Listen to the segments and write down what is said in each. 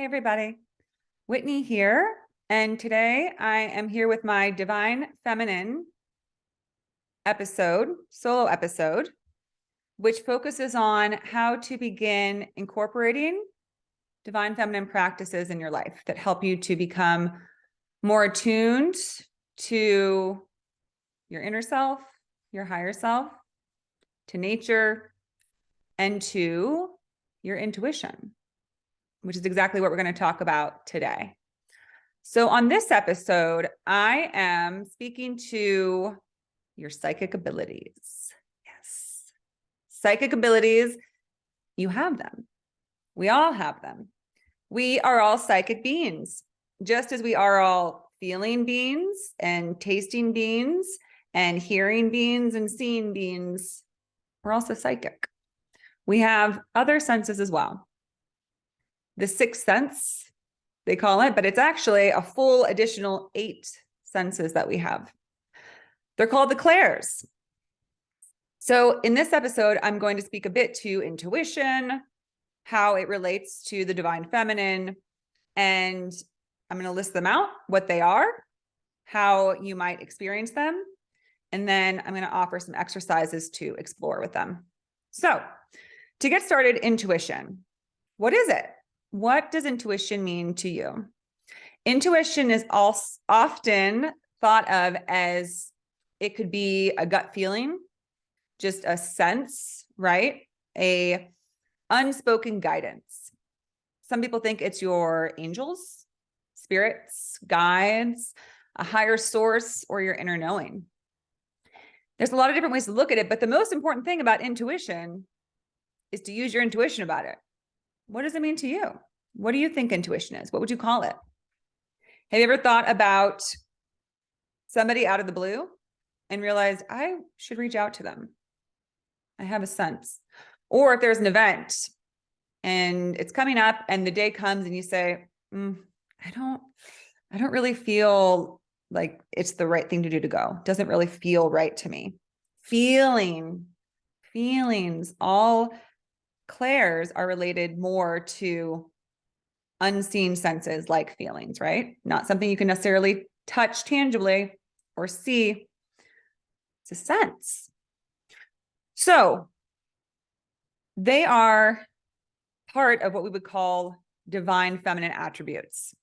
Hey everybody, Whitney here, and today I am here with my Divine Feminine solo episode, which focuses on how to begin incorporating Divine Feminine practices in your life that help you to become more attuned to your inner self, your higher self, to nature, and to your intuition, which is exactly what we're going to talk about today. So on this episode, I am speaking to your psychic abilities. Yes. Psychic abilities, you have them. We all have them. We are all psychic beings, just as we are all feeling beings and tasting beings and hearing beings and seeing beings. We're also psychic. We have other senses as well. The sixth sense, they call it, but it's actually a full additional 8 senses that we have. They're called the clairs. So in this episode, I'm going to speak a bit to intuition, how it relates to the divine feminine, and I'm going to list them out, what they are, how you might experience them, and then I'm going to offer some exercises to explore with them. So to get started, intuition. What is it? What does intuition mean to you? Intuition is often thought of as it could be a gut feeling, just a sense, right? A unspoken guidance. Some people think it's your angels, spirits, guides, a higher source, or your inner knowing. There's a lot of different ways to look at it, but the most important thing about intuition is to use your intuition about it. What does it mean to you? What do you think intuition is? What would you call it? Have you ever thought about somebody out of the blue and realized I should reach out to them? I have a sense. Or if there's an event and it's coming up and the day comes and you say, I don't really feel like it's the right thing to do to go. Doesn't really feel right to me. Feelings, all clairs are related more to unseen senses like feelings, right? Not something you can necessarily touch tangibly or see. It's a sense. So they are part of what we would call divine feminine attributes,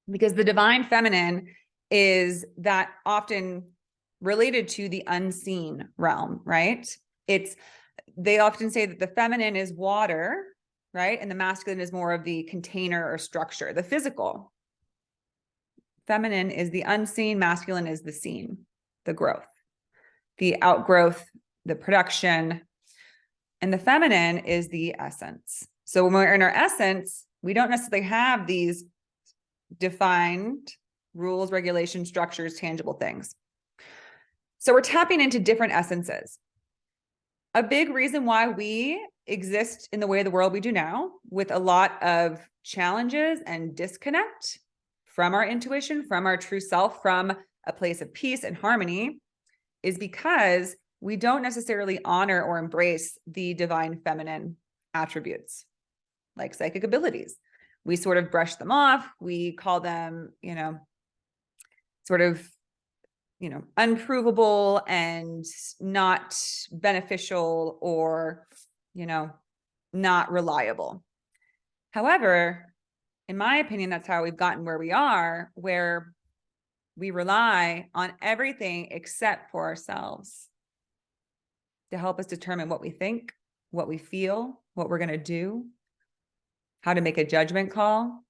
because the divine feminine is that often related to the unseen realm, right? They often say that the feminine is water, right? And the masculine is more of the container or structure, the physical. Feminine is the unseen, masculine is the seen, the growth, the outgrowth, the production, and the feminine is the essence. So when we're in our essence, we don't necessarily have these defined rules, regulations, structures, tangible things. So we're tapping into different essences. A big reason why we exist in the way of the world we do now, with a lot of challenges and disconnect from our intuition, from our true self, from a place of peace and harmony, is because we don't necessarily honor or embrace the divine feminine attributes, like psychic abilities. We sort of brush them off. We call them, unprovable and not beneficial or, not reliable. However, in my opinion, that's how we've gotten where we are, where we rely on everything except for ourselves to help us determine what we think, what we feel, what we're going to do, how to make a judgment call.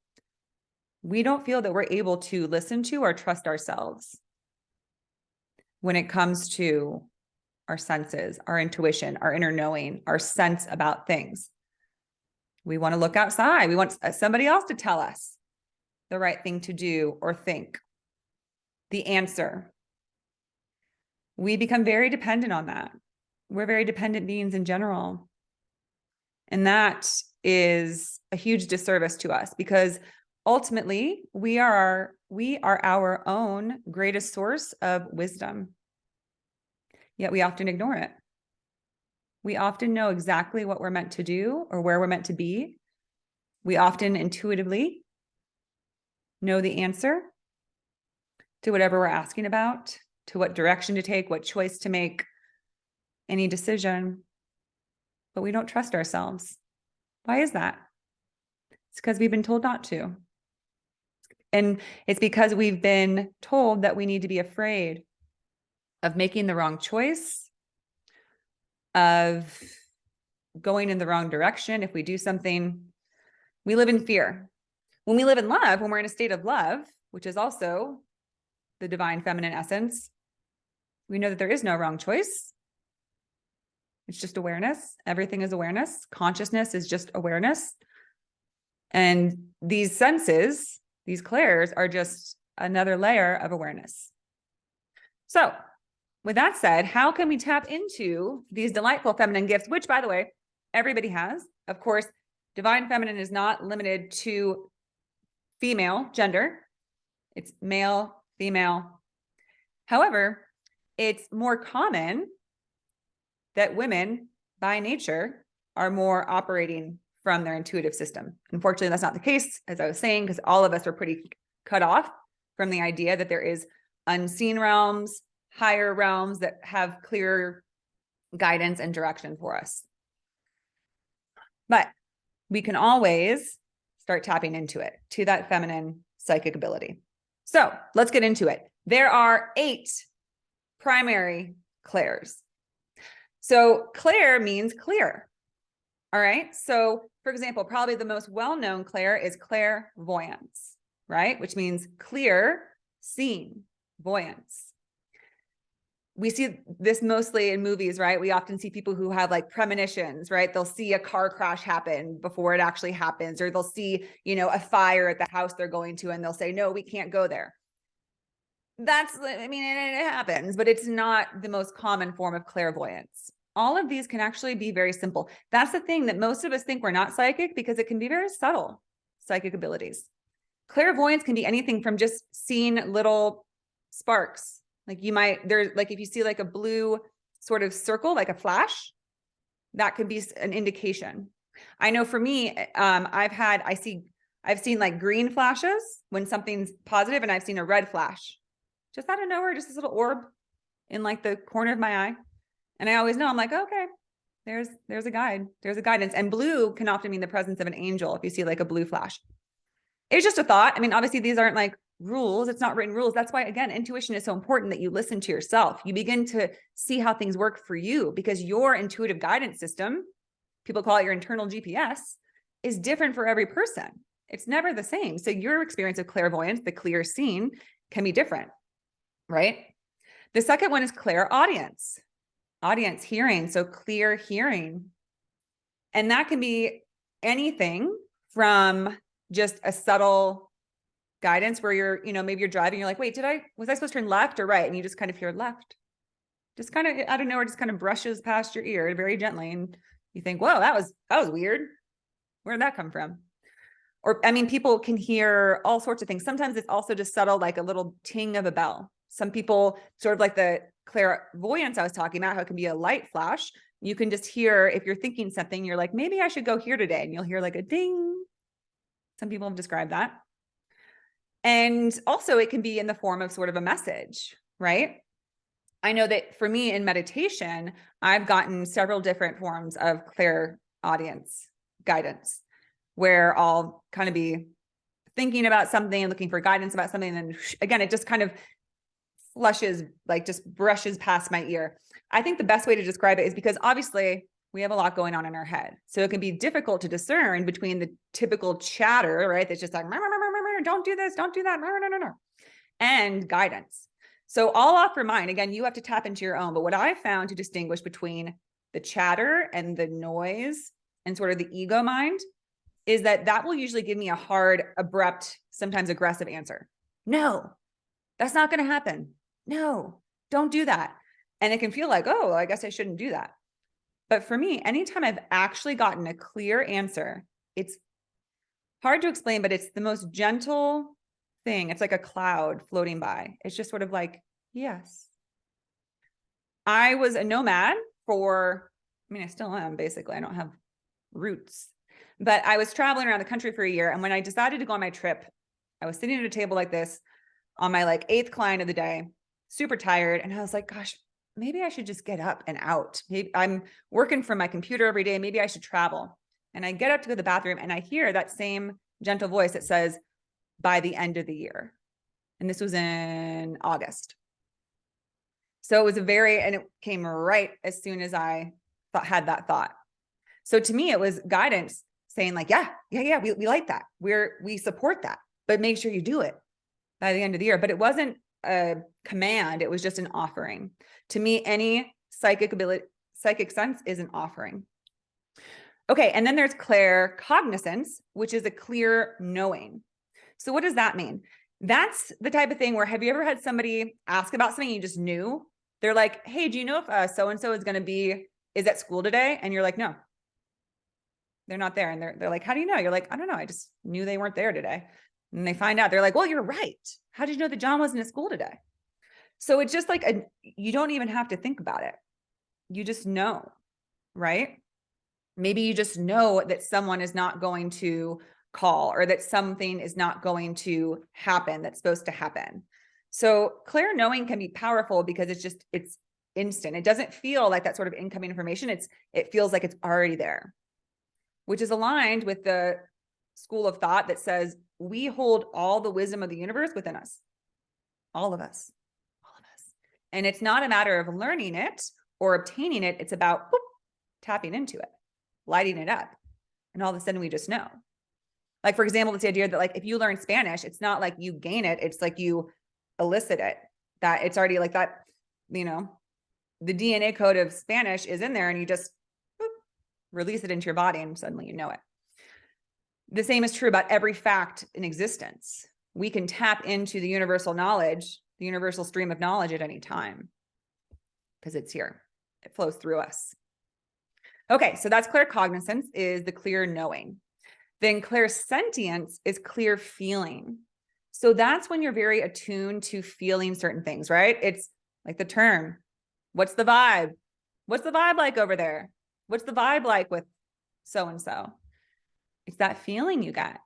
We don't feel that we're able to listen to or trust ourselves when it comes to our senses, our intuition, our inner knowing, our sense about things. We want to look outside. We want somebody else to tell us the right thing to do or think, the answer. We become very dependent on that. We're very dependent beings in general. And that is a huge disservice to us, because ultimately we are our own greatest source of wisdom. Yet we often ignore it. We often know exactly what we're meant to do or where we're meant to be, We often intuitively know the answer to whatever we're asking about, to what direction to take, what choice to make, any decision, but we don't trust ourselves. Why is that? It's because we've been told not to. And it's because we've been told that we need to be afraid of making the wrong choice, of going in the wrong direction. If we do something, we live in fear. When we live in love, when we're in a state of love, which is also the divine feminine essence, we know that there is no wrong choice. It's just awareness. Everything is awareness. Consciousness is just awareness. And these senses, these clairs, are just another layer of awareness. So with that said, how can we tap into these delightful feminine gifts, which, by the way, everybody has? Of course, divine feminine is not limited to female gender. It's male, female. However, it's more common that women by nature are more operating from their intuitive system. Unfortunately, that's not the case, as I was saying, because all of us are pretty cut off from the idea that there is unseen realms, higher realms that have clear guidance and direction for us. But we can always start tapping into it, to that feminine psychic ability. So let's get into it. There are 8 primary clairs. So clair means clear. All right. So for example, probably the most well-known clair is clairvoyance, right? Which means clear, seen, voyance. We see this mostly in movies, right? We often see people who have like premonitions, right? They'll see a car crash happen before it actually happens, or they'll see, a fire at the house they're going to, and they'll say, no, we can't go there. It happens, but it's not the most common form of clairvoyance. All of these can actually be very simple. That's the thing, that most of us think we're not psychic because it can be very subtle psychic abilities. Clairvoyance can be anything from just seeing little sparks. Like if you see like a blue sort of circle, like a flash, that could be an indication. I know for me, I've seen like green flashes when something's positive, and I've seen a red flash just out of nowhere, just this little orb in like the corner of my eye. And I always know, I'm like, okay, there's a guide, there's a guidance. And blue can often mean the presence of an angel if you see like a blue flash. It's just a thought. Obviously these aren't like rules. It's not written rules. That's why, again, intuition is so important, that you listen to yourself. You begin to see how things work for you, because your intuitive guidance system, people call it your internal GPS, is different for every person. It's never the same. So your experience of clairvoyance, the clear seeing, can be different, right? The second one is clairaudience, audience hearing. So clear hearing. And that can be anything from just a subtle guidance where you're, maybe you're driving, you're like, wait, was I supposed to turn left or right? And you just kind of hear left. Just kind of out of nowhere, just kind of brushes past your ear very gently. And you think, whoa, that was weird. Where did that come from? Or, people can hear all sorts of things. Sometimes it's also just subtle, like a little ting of a bell. Some people, sort of like the clairvoyance I was talking about, how it can be a light flash. You can just hear, if you're thinking something, you're like, maybe I should go here today. And you'll hear like a ding. Some people have described that. And also it can be in the form of sort of a message, right? I know that for me in meditation, I've gotten several different forms of clairaudience guidance, where I'll kind of be thinking about something and looking for guidance about something. And then again, it just kind of flushes, like just brushes past my ear. I think the best way to describe it is because obviously we have a lot going on in our head. So it can be difficult to discern between the typical chatter, right? That's just like, don't do this, don't do that, and guidance. So I'll offer mine. Again, you have to tap into your own. But what I found to distinguish between the chatter and the noise and sort of the ego mind is that will usually give me a hard, abrupt, sometimes aggressive answer. No, that's not going to happen. No, don't do that. And it can feel like, oh, I guess I shouldn't do that. But for me, anytime I've actually gotten a clear answer, it's hard to explain, but it's the most gentle thing. It's like a cloud floating by. It's just sort of like, yes. I was a nomad I still am, basically. I don't have roots, But I was traveling around the country for a year. And when I decided to go on my trip, I was sitting at a table like this on my like 8th client of the day, super tired. And I was like, gosh, maybe I should just get up and out. Maybe I'm working from my computer every day. Maybe I should travel. And I get up to go to the bathroom and I hear that same gentle voice that says, by the end of the year. And this was in August. So it was and it came right as soon as I had that thought. So to me, it was guidance saying like, yeah, we like that. We support that, but make sure you do it by the end of the year. But it wasn't a command. It was just an offering. To me, any psychic sense is an offering. Okay. And then there's claircognizance, which is a clear knowing. So what does that mean? That's the type of thing where, have you ever had somebody ask about something you just knew? They're like, hey, do you know if so-and-so is at school today? And you're like, no, they're not there. And they're like, how do you know? You're like, I don't know. I just knew they weren't there today. And they find out, they're like, well, you're right. How did you know that John wasn't at school today? So it's just like, you don't even have to think about it. You just know, right? Maybe you just know that someone is not going to call, or that something is not going to happen that's supposed to happen. So clear knowing can be powerful because it's instant. It doesn't feel like that sort of incoming information. It feels like it's already there, which is aligned with the school of thought that says we hold all the wisdom of the universe within us. All of us. And it's not a matter of learning it or obtaining it. It's about tapping into it, lighting it up. And all of a sudden we just know. Like, for example, it's the idea that like, if you learn Spanish, it's not like you gain it. It's like you elicit it, that it's already like that, the DNA code of Spanish is in there and you just release it into your body and suddenly you know it. The same is true about every fact in existence. We can tap into the universal knowledge, the universal stream of knowledge at any time because it's here. It flows through us. Okay, so that's claircognizance, is the clear knowing. Then clairsentience is clear feeling. So that's when you're very attuned to feeling certain things, right? It's like the term, what's the vibe? What's the vibe like over there? What's the vibe like with so-and-so? It's that feeling you get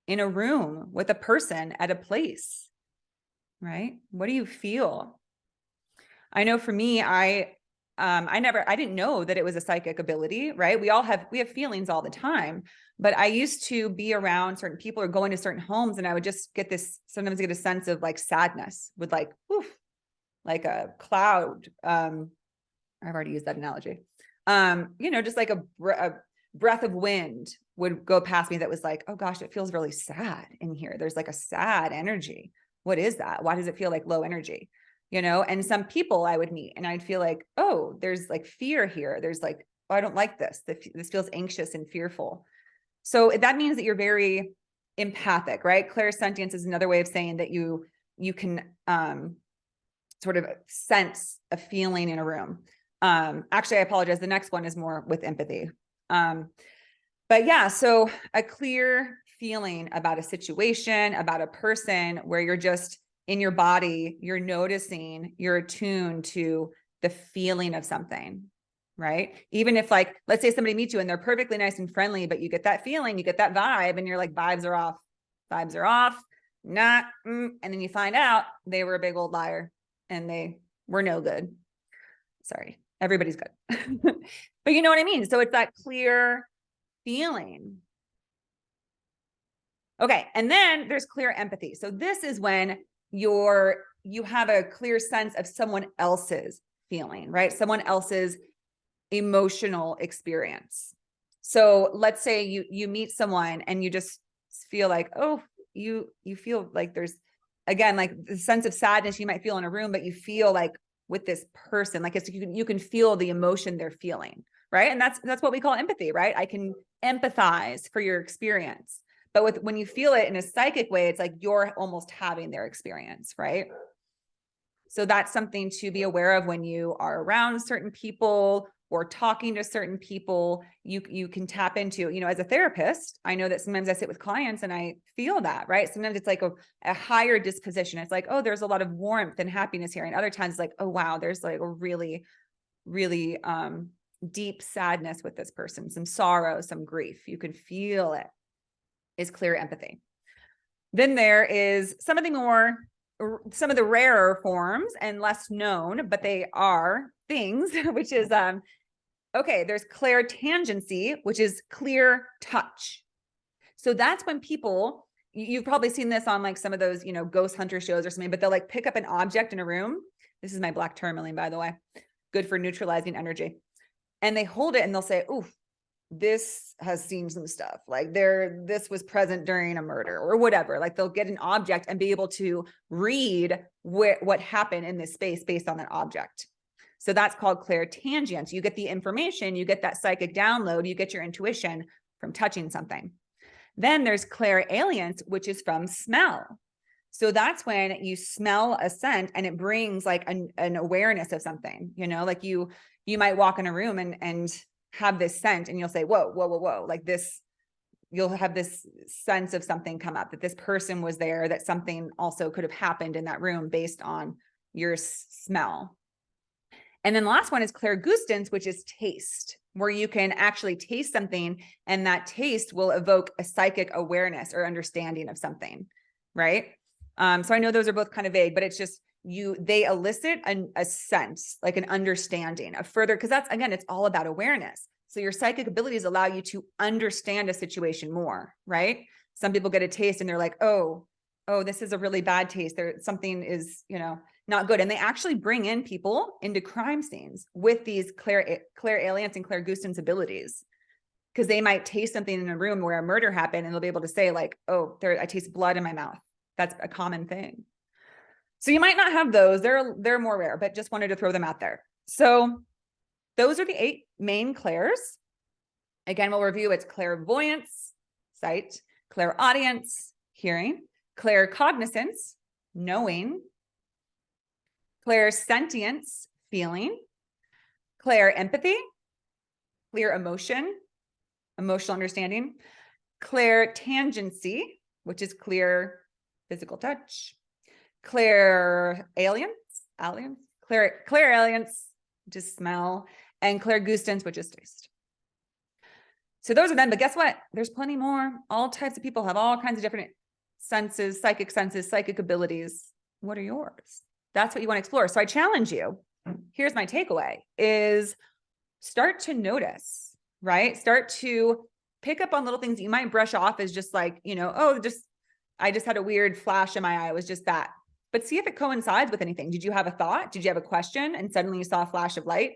in a room with a person at a place, right? What do you feel? I know for me, I didn't know that it was a psychic ability, right? We have feelings all the time, but I used to be around certain people or go into certain homes and I would just sometimes get a sense of like sadness with like, like a cloud. I've already used that analogy. Just like a breath of wind would go past me that was like, oh gosh, it feels really sad in here. There's like a sad energy. What is that? Why does it feel like low energy? And some people I would meet and I'd feel like, oh, there's like fear here. There's like, oh, I don't like this. This feels anxious and fearful. So that means that you're very empathic, right? Clairsentience is another way of saying that you can sort of sense a feeling in a room. Actually, I apologize. The next one is more with empathy. But yeah, so a clear feeling about a situation, about a person where you're just in your body, you're noticing, you're attuned to the feeling of something, right? Even if like, let's say somebody meets you and they're perfectly nice and friendly, but you get that feeling, you get that vibe and you're like, vibes are off, and then you find out they were a big old liar and they were no good. Sorry, everybody's good. But you know what I mean? So it's that clear feeling. Okay. And then there's clear empathy. So this is when you have a clear sense of someone else's feeling, right? Someone else's emotional experience. So let's say you meet someone and you just feel like, oh, you feel like there's, again, like the sense of sadness you might feel in a room, but you feel like with this person, like you can feel the emotion they're feeling, right? And that's what we call empathy, right? I can empathize for your experience. But when you feel it in a psychic way, it's like you're almost having their experience, right? So that's something to be aware of when you are around certain people or talking to certain people. You can tap into, as a therapist, I know that sometimes I sit with clients and I feel that, right? Sometimes it's like a higher disposition. It's like, oh, there's a lot of warmth and happiness here. And other times it's like, oh, wow, there's like a really, really deep sadness with this person, some sorrow, some grief. You can feel it, is clear empathy. Then there is some of the rarer forms and less known, but they are things, which is, okay, there's clairtangency, which is clear touch. So that's when people, you've probably seen this on like some of those, ghost hunter shows or something, but they'll like pick up an object in a room. This is my black tourmaline, by the way, good for neutralizing energy. And they hold it and they'll say, ooh, this has seen some stuff, like this was present during a murder or whatever. Like they'll get an object and be able to read what happened in this space based on that object. So that's called clairtangence. You get the information, you get that psychic download, you get your intuition from touching something. Then there's clairaudience, which is from smell. So that's when you smell a scent and it brings like an awareness of something, like you might walk in a room and have this scent and you'll say, whoa, like this, you'll have this sense of something come up, that this person was there, that something also could have happened in that room based on your smell. And then the last one is clairgustance, which is taste, where you can actually taste something and that taste will evoke a psychic awareness or understanding of something, right? So I know those are both kind of vague, but it's just they elicit a sense, like an understanding, a further, because that's, again, it's all about awareness. So your psychic abilities allow you to understand a situation more, right? Some people get a taste and they're like, oh, this is a really bad taste. Something is, not good. And they actually bring in people into crime scenes with these clairaudience and clairgustance abilities, because they might taste something in a room where a murder happened and they'll be able to say like, oh, I taste blood in my mouth. That's a common thing. So you might not have those. They're more rare, but just wanted to throw them out there. So those are the 8 main clairs. Again, we'll review. It's clairvoyance, sight, clairaudience, hearing, claircognizance, knowing, clairsentience, feeling, clairempathy, clear emotion, emotional understanding, clairtangency, which is clear physical touch, clairaudience, clairaudience, which is smell, and clairgustance, which is taste. So those are them, but guess what? There's plenty more. All types of people have all kinds of different senses, psychic abilities. What are yours? That's what you want to explore. So I challenge you. Here's my takeaway is start to notice, right? Start to pick up on little things that you might brush off as just like, I just had a weird flash in my eye. It was just that. But see if it coincides with anything. Did you have a thought? Did you have a question and suddenly you saw a flash of light?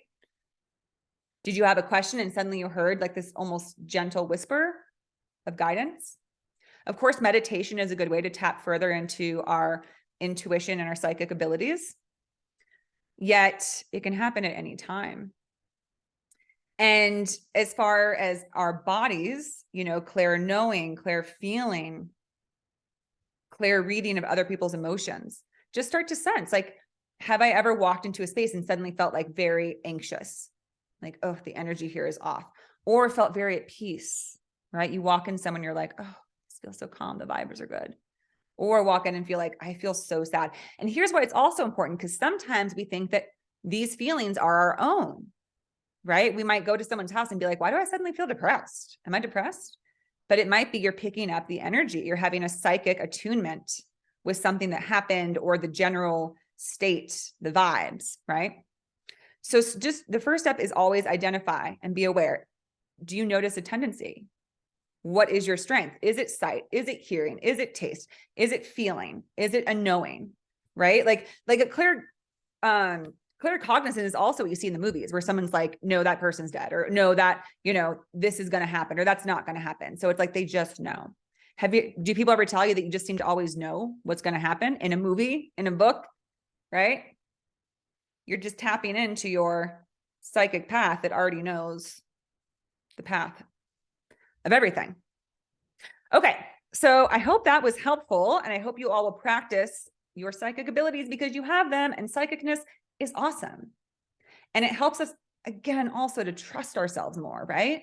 Did you have a question and suddenly you heard like this almost gentle whisper of guidance? Of course, meditation is a good way to tap further into our intuition and our psychic abilities. Yet it can happen at any time. And as far as our bodies, clear knowing, clear feeling, clear reading of other people's emotions, just start to sense, like, have I ever walked into a space and suddenly felt like very anxious? Like, oh, the energy here is off, or felt very at peace, right? You walk in someone, you're like, oh, this feels so calm. The vibes are good. Or walk in and feel like, I feel so sad. And here's why it's also important, because sometimes we think that these feelings are our own, right? We might go to someone's house and be like, why do I suddenly feel depressed? Am I depressed? But it might be you're picking up the energy. You're having a psychic attunement with something that happened or the general state, the vibes, right? So just the first step is always identify and be aware. Do you notice a tendency? What is your strength? Is it sight? Is it hearing? Is it taste? Is it feeling? Is it a knowing, right? Like a clear cognizance is also what you see in the movies where someone's like, no, that person's dead, or no, that, this is going to happen, or that's not going to happen. So it's like, they just know. Do people ever tell you that you just seem to always know what's going to happen in a movie, in a book, right? You're just tapping into your psychic path that already knows the path of everything. Okay. So I hope that was helpful, and I hope you all will practice your psychic abilities because you have them, and psychicness is awesome. And it helps us, again, also to trust ourselves more, right?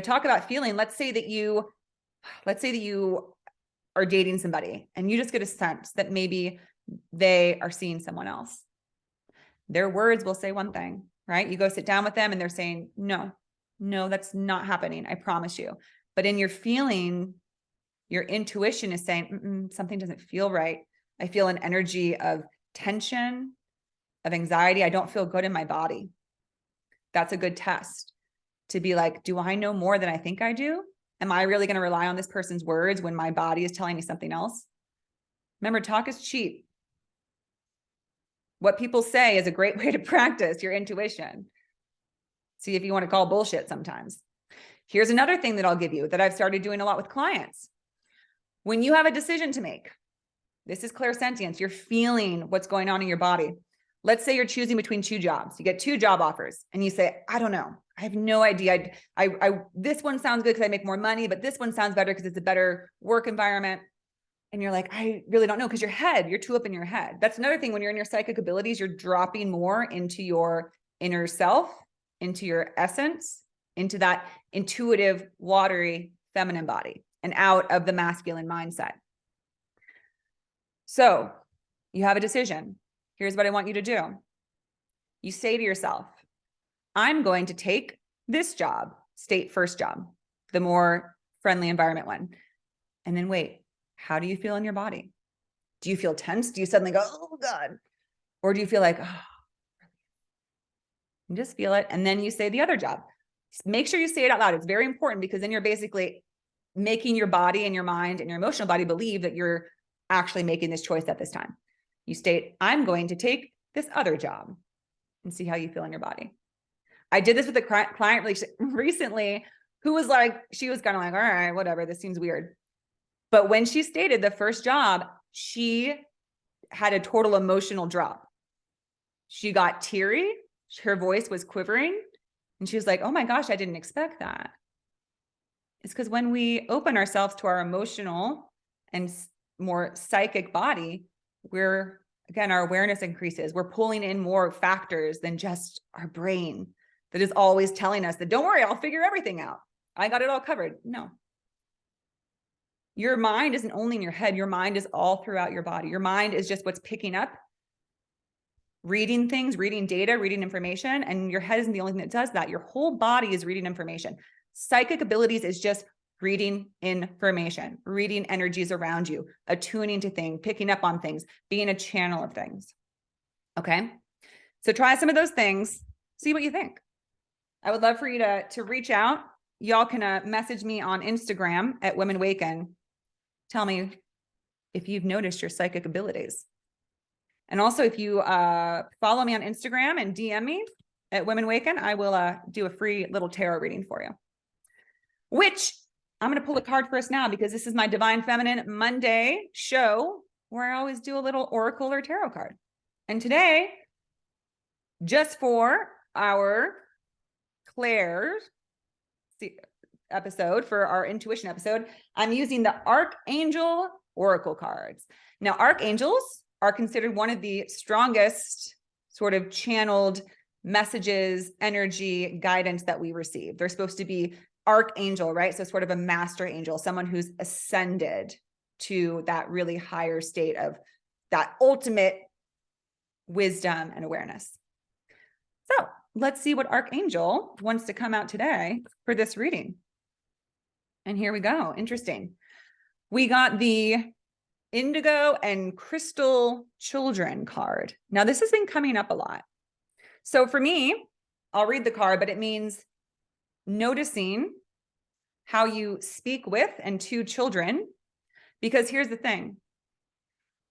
Talk about feeling. Let's say that you are dating somebody and you just get a sense that maybe they are seeing someone else. Their words will say one thing, right? You go sit down with them and they're saying, no, that's not happening. I promise you. But in your feeling, your intuition is saying, something doesn't feel right. I feel an energy of tension, of anxiety. I don't feel good in my body. That's a good test to be like, do I know more than I think I do? Am I really going to rely on this person's words when my body is telling me something else? Remember, talk is cheap. What people say is a great way to practice your intuition. See if you want to call bullshit sometimes. Here's another thing that I'll give you that I've started doing a lot with clients. When you have a decision to make, this is clairsentience. You're feeling what's going on in your body. Let's say you're choosing between two jobs. You get two job offers and you say, I don't know. I have no idea. This one sounds good because I make more money, but this one sounds better because it's a better work environment. And you're like, I really don't know, because you're too up in your head. That's another thing. When you're in your psychic abilities, you're dropping more into your inner self, into your essence, into that intuitive, watery, feminine body, and out of the masculine mindset. So you have a decision. Here's what I want you to do. You say to yourself, I'm going to take this job, state first job, the more friendly environment one. And then wait, how do you feel in your body? Do you feel tense? Do you suddenly go, oh God? Or do you feel like, oh, and just feel it. And then you say the other job. Make sure you say it out loud. It's very important, because then you're basically making your body and your mind and your emotional body believe that you're actually making this choice at this time. You state, I'm going to take this other job, and see how you feel in your body. I did this with a client recently who was like, she was kind of like, all right, whatever, this seems weird. But when she stated the first job, she had a total emotional drop. She got teary. Her voice was quivering. And she was like, oh my gosh, I didn't expect that. It's because when we open ourselves to our emotional and more psychic body, again, our awareness increases. We're pulling in more factors than just our brain that is always telling us that, don't worry, I'll figure everything out. I got it all covered. No. Your mind isn't only in your head. Your mind is all throughout your body. Your mind is just what's picking up, reading things, reading data, reading information. And your head isn't the only thing that does that. Your whole body is reading information. Psychic abilities is just reading information, reading energies around you, attuning to things, picking up on things, being a channel of things. Okay. So try some of those things. See what you think. I would love for you to reach out. Y'all can message me on Instagram at Women Waken. Tell me if you've noticed your psychic abilities. And also, if you follow me on Instagram and DM me at Women Waken, I will do a free little tarot reading for you. Which I'm going to pull a card for us now, because this is my Divine Feminine Monday show where I always do a little oracle or tarot card. And today, just for our Claire's episode, for our intuition episode, I'm using the Archangel Oracle cards. Now, archangels are considered one of the strongest sort of channeled messages, energy, guidance that we receive. They're supposed to be archangel, right? So sort of a master angel, someone who's ascended to that really higher state of that ultimate wisdom and awareness. So let's see what archangel wants to come out today for this reading. And here we go. Interesting. We got the Indigo and Crystal Children card. Now, this has been coming up a lot. So for me, I'll read the card, but it means noticing how you speak with and to children. Because here's the thing.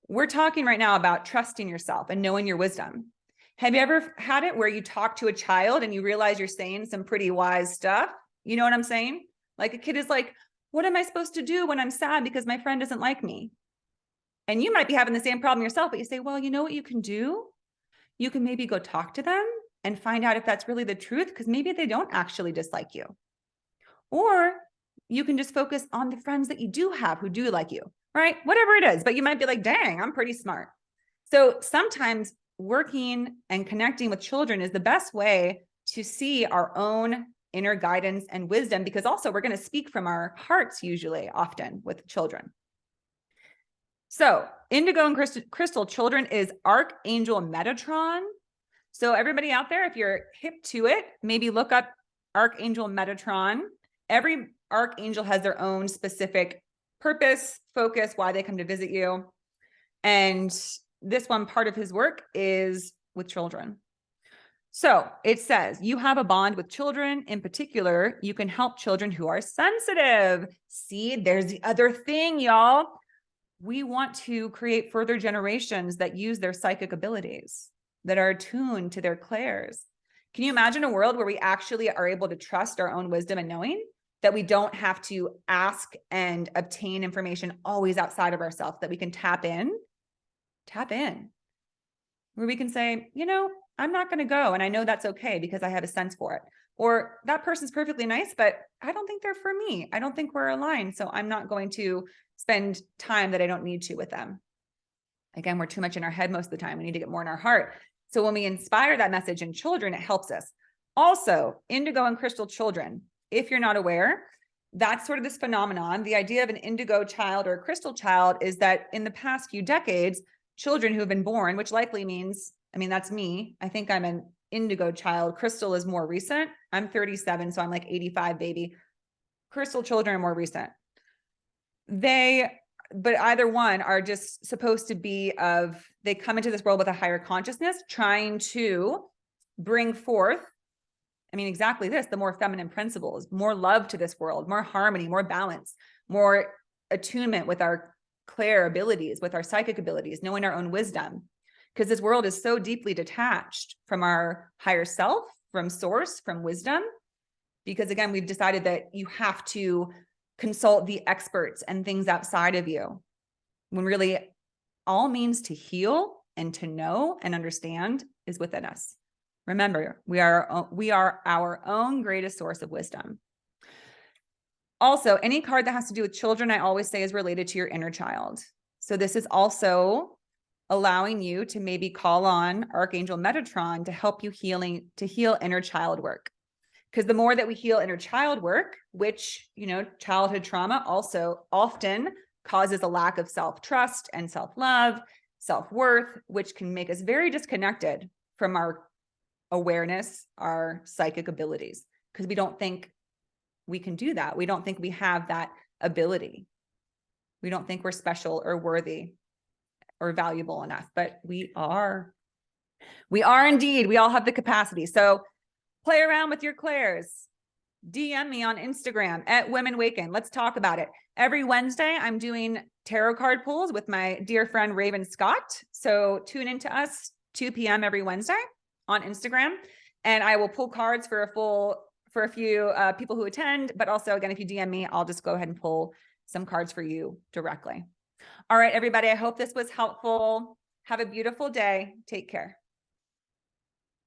We're talking right now about trusting yourself and knowing your wisdom. Have you ever had it where you talk to a child and you realize you're saying some pretty wise stuff? You know what I'm saying? Like a kid is like, what am I supposed to do when I'm sad because my friend doesn't like me? And you might be having the same problem yourself, but you say, well, you know what you can do? You can maybe go talk to them and find out if that's really the truth, because maybe they don't actually dislike you. Or you can just focus on the friends that you do have who do like you, right? Whatever it is, but you might be like, dang, I'm pretty smart. So sometimes working and connecting with children is the best way to see our own inner guidance and wisdom, because also we're going to speak from our hearts usually, often with children. So Indigo and Crystal Children is Archangel Metatron. So everybody out there, if you're hip to it, maybe look up Archangel Metatron. Every archangel has their own specific purpose, focus, why they come to visit you. And this one, part of his work is with children. So it says you have a bond with children. In particular, you can help children who are sensitive. See, there's the other thing, y'all. We want to create further generations that use their psychic abilities, that are attuned to their clairs. Can you imagine a world where we actually are able to trust our own wisdom and knowing, that we don't have to ask and obtain information always outside of ourselves, that we can tap in, where we can say, you know, I'm not going to go. And I know that's okay because I have a sense for it. Or that person's perfectly nice, but I don't think they're for me. I don't think we're aligned. So I'm not going to spend time that I don't need to with them. Again, we're too much in our head most of the time. We need to get more in our heart. So when we inspire that message in children, it helps us. Also, indigo and crystal children, if you're not aware, that's sort of this phenomenon. The idea of an indigo child or a crystal child is that in the past few decades, children who have been born, which likely means, I mean, that's me. I think I'm an indigo child. Crystal is more recent. I'm 37, so I'm like 85 baby. Crystal children are more recent. But either one are just supposed to be they come into this world with a higher consciousness, trying to bring forth, I mean, exactly this, the more feminine principles, more love to this world, more harmony, more balance, more attunement with our clair abilities, with our psychic abilities, knowing our own wisdom. Because this world is so deeply detached from our higher self, from source, from wisdom. Because again, we've decided that you have to consult the experts and things outside of you, when really all means to heal and to know and understand is within us. Remember, we are our own greatest source of wisdom. Also, any card that has to do with children, I always say is related to your inner child. So this is also allowing you to maybe call on Archangel Metatron to help you heal inner child work. Because the more that we heal inner child work, which, you know, childhood trauma also often causes a lack of self-trust and self-love, self-worth, which can make us very disconnected from our awareness, our psychic abilities, because we don't think we can do that. We don't think we have that ability. We don't think we're special or worthy or valuable enough, but we are. We are indeed. We all have the capacity. So play around with your clairs. DM me on Instagram at Women Waken. Let's talk about it. Every Wednesday, I'm doing tarot card pulls with my dear friend Raven Scott. So tune into us 2 p.m. every Wednesday on Instagram, and I will pull cards for a few people who attend. But also, again, if you DM me, I'll just go ahead and pull some cards for you directly. All right, everybody. I hope this was helpful. Have a beautiful day. Take care.